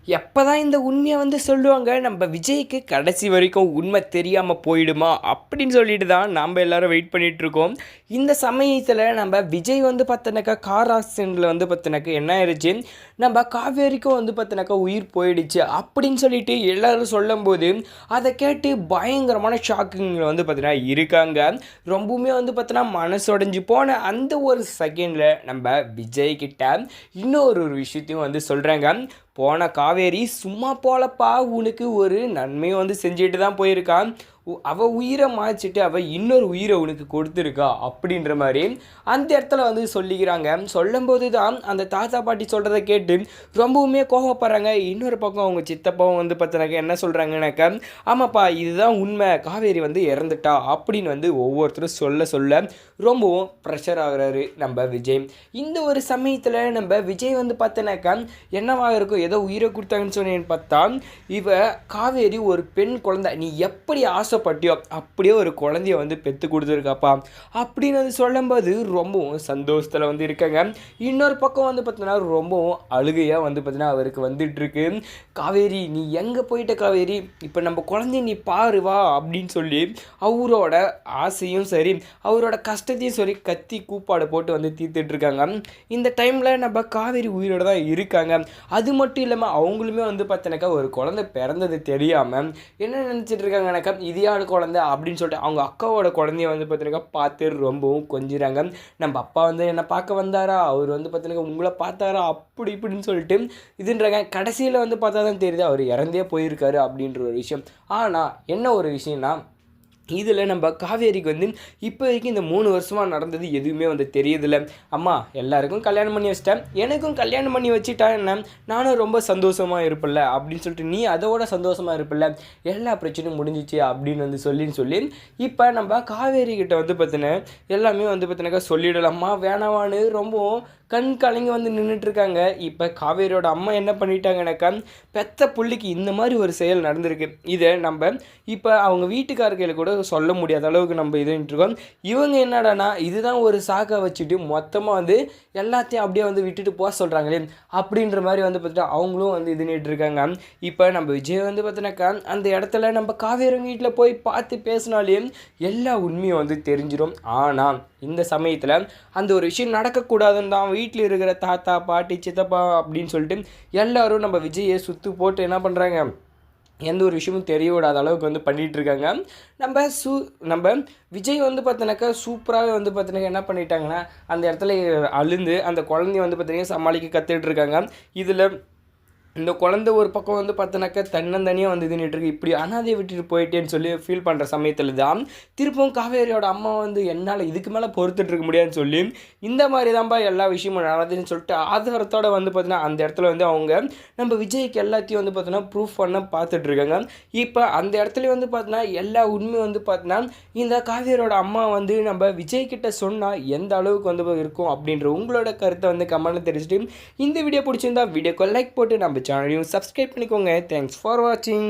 எப்போ தான் இந்த உண்மையை வந்து சொல்லுவாங்க நம்ம விஜய்க்கு கடைசி வரைக்கும் உண்மை தெரியாமல் போயிடுமா அப்படின்னு சொல்லிட்டு தான் நம்ம எல்லாரும் வெயிட் பண்ணிகிட்ருக்கோம். இந்த சமயத்தில் நம்ம விஜய் வந்து பார்த்தினாக்கா கார் ஆக்சிடெண்ட்டில் வந்து பார்த்தினாக்கா என்ன ஆயிடுச்சு, நம்ம காவேரிக்கும் வந்து பார்த்தினாக்கா உயிர் போயிடுச்சு அப்படின்னு சொல்லிட்டு எல்லோரும் சொல்லும்போது அதை கேட்டு பயங்கரமான ஷாக்கிங்கில் வந்து பார்த்தினா இருக்காங்க. ரொம்பவுமே வந்து பார்த்தினா மனசுடைஞ்சு போன அந்த ஒரு செகண்டில் நம்ம விஜய்கிட்ட இன்னொரு விஷயத்தையும் வந்து சொல்கிறாங்க. போன காவேரி சும்மா போலப்பா, உனக்கு ஒரு நன்மையும் வந்து செஞ்சுட்டு தான் போயிருக்கான், அவள் உயிரை மாய்ச்சிட்டு அவள் இன்னொரு உயிரை உனக்கு கொடுத்துருக்கா அப்படின்ற மாதிரி அந்த இடத்துல வந்து சொல்லிக்கிறாங்க. சொல்லும்போது தான் அந்த தாத்தா பாட்டி சொல்கிறத கேட்டு ரொம்பவுமே கோவப்படுறாங்க. இன்னொரு பக்கம் அவங்க சித்தப்பாவும் வந்து பார்த்தினாக்க என்ன சொல்கிறாங்கனாக்கா, ஆமாப்பா இதுதான் உண்மை, காவேரி வந்து இறந்துட்டா அப்படின்னு வந்து ஒவ்வொருத்தரும் சொல்ல சொல்ல ரொம்பவும் ப்ரெஷர் ஆகுறாரு நம்ம விஜய். இந்த ஒரு சமயத்தில் நம்ம விஜய் வந்து பார்த்தினாக்கா என்னவாக இருக்கும், ஏதோ உயிரை கொடுத்தாங்கன்னு சொன்னேன்னு பார்த்தா, இவ காவேரி ஒரு பெண் குழந்தை, நீ எப்படி ஆசைப்பட்டியோ அப்படியே ஒரு குழந்தைய வந்து பெற்று கொடுத்துருக்காப்பா அப்படின்னு வந்து சொல்லும்போது ரொம்பவும் சந்தோஷத்தில் வந்து இருக்காங்க. இன்னொரு பக்கம் வந்து பார்த்தீங்கன்னா ரொம்பவும் அழுகையாக வந்து பார்த்தீங்கன்னா அவருக்கு வந்துட்டுருக்கு. காவேரி நீ எங்கே போயிட்ட காவேரி, இப்போ நம்ம குழந்தைய நீ பாரு வா அப்படின்னு சொல்லி அவரோட ஆசையும் சரி அவரோட கஷ்டத்தையும் சரி கத்தி கூப்பாடு போட்டு வந்து தீர்த்துட்ருக்காங்க. இந்த டைமில் நம்ம காவேரி உயிரோடு தான் இருக்காங்க. அது மட்டும் இல்லாமல் அவங்களுமே வந்து பார்த்தீங்கன்னாக்கா ஒரு குழந்தை பிறந்தது தெரியாமல் என்ன நினச்சிட்டு இருக்காங்கனாக்கா இதையாடு குழந்தை அப்படின்னு சொல்லிட்டு அவங்க அக்காவோட குழந்தைய வந்து பார்த்தீங்கன்னாக்கா பார்த்து ரொம்பவும் கொஞ்சிறாங்க. நம்ம அப்பா வந்து என்னை பார்க்க வந்தாரா, அவர் வந்து பார்த்தீங்கன்னா உங்களை பார்த்தாரா அப்படி இப்படின்னு சொல்லிட்டு இதுன்றாங்க. கடைசியில் வந்து பார்த்தா தான் தெரியுது அவர் இறந்தே போயிருக்காரு அப்படின்ற ஒரு விஷயம். ஆனால் என்ன ஒரு விஷயம்னா, இதில் நம்ம காவேரிக்கு வந்து இப்போ வரைக்கும் இந்த 3 வருஷமாக நடந்தது எதுவுமே வந்து தெரியுதில்ல. அம்மா எல்லாருக்கும் கல்யாணம் பண்ணி வச்சிட்டேன், எனக்கும் கல்யாணம் பண்ணி வச்சுட்டா என்ன, நானும் ரொம்ப சந்தோஷமாக இருப்பில்ல அப்படின்னு சொல்லிட்டு நீ அதோட சந்தோஷமாக இருப்பில்ல, எல்லா பிரச்சனையும் முடிஞ்சிச்சு அப்படின்னு வந்து சொல்லி இப்போ நம்ம காவேரி கிட்ட வந்து பார்த்தீங்கன்னா எல்லாமே வந்து பார்த்தீங்கன்னாக்கா சொல்லிடலாமா வேணாவான்னு ரொம்பவும் கண் கலங்கி வந்து நின்றுட்டுருக்காங்க. இப்போ காவேரியோட அம்மா என்ன பண்ணிட்டாங்கனாக்கா, பெத்த புள்ளிக்கு இந்த மாதிரி ஒரு செயல் நடந்திருக்கு, இதை நம்ம இப்போ அவங்க வீட்டுக்காரர்களை கூட சொல்ல முடியாத அளவுக்கு நம்ம இதுன்ட்டுருக்கோம். இவங்க என்னடானா இதுதான் ஒரு சாக்கை வச்சுட்டு மொத்தமாக வந்து எல்லாத்தையும் அப்படியே வந்து விட்டுட்டு போக சொல்கிறாங்களே அப்படின்ற மாதிரி வந்து பார்த்துட்டு அவங்களும் வந்து இதுன்னுட்டு இருக்காங்க. இப்போ நம்ம விஜய் வந்து பார்த்தினாக்கா அந்த இடத்துல நம்ம காவேரி வீட்டில் போய் பார்த்து பேசினாலே எல்லா உண்மையும் வந்து தெரிஞ்சிடும். ஆனால் இந்த சமயத்தில் அந்த ஒரு விஷயம் நடக்கக்கூடாதுன்னு தான் வீட்டில் இருக்கிற தாத்தா பாட்டி சித்தப்பா அப்படின்னு சொல்லிட்டு எல்லோரும் நம்ம விஜயை சுற்று போட்டு என்ன பண்ணுறாங்க, எந்த ஒரு விஷயமும் தெரிய விடாத அளவுக்கு வந்து பண்ணிகிட்ருக்காங்க. நம்ம விஜய் வந்து பார்த்தினாக்கா சூப்பராகவே வந்து பார்த்தினாக்கா என்ன பண்ணிட்டாங்கன்னா அந்த இடத்துல அழுந்து அந்த குழந்தைய வந்து பார்த்திங்கன்னா சமாளிக்க கற்றுட்ருக்காங்க. இதில் இந்த குழந்தை ஒரு பக்கம் வந்து பார்த்தினாக்கா தன்னந்தனியாக வந்து இதுன்னுட்டுருக்கு, இப்படி அனாதையை விட்டுட்டு போயிட்டேன்னு சொல்லி ஃபீல் பண்ணுற சமயத்தில் தான் திருப்பவும் காவேரியோட அம்மா வந்து என்னால் இதுக்கு மேலே பொறுத்துட்ருக்க முடியாதுன்னு சொல்லி இந்த மாதிரி தான்ப்பா எல்லா விஷயமும் நடந்துன்னு சொல்லிட்டு ஆதாரத்தோடு வந்து பார்த்திங்கன்னா அந்த இடத்துல வந்து அவங்க நம்ம விஜய்க்கு எல்லாத்தையும் வந்து பார்த்தீங்கன்னா ப்ரூஃப் பண்ண பார்த்துட்ருக்காங்க. இப்போ அந்த இடத்துல வந்து பார்த்தீங்கன்னா எல்லா உண்மையும் வந்து பார்த்தீங்கன்னா இந்த காவேரியோட அம்மா வந்து நம்ம விஜய்கிட்ட சொன்னால் எந்த அளவுக்கு வந்து இருக்கும் அப்படின்ற உங்களோட கருத்தை வந்து கமெண்ட்டில் தெரிஞ்சுட்டு இந்த வீடியோ பிடிச்சிருந்தா வீடியோக்கு லைக் போட்டு நம்ம சேனலையும் சப்ஸ்கிரைப் பண்ணிக்கோங்க. தேங்க்ஸ் ஃபார் வாட்சிங்.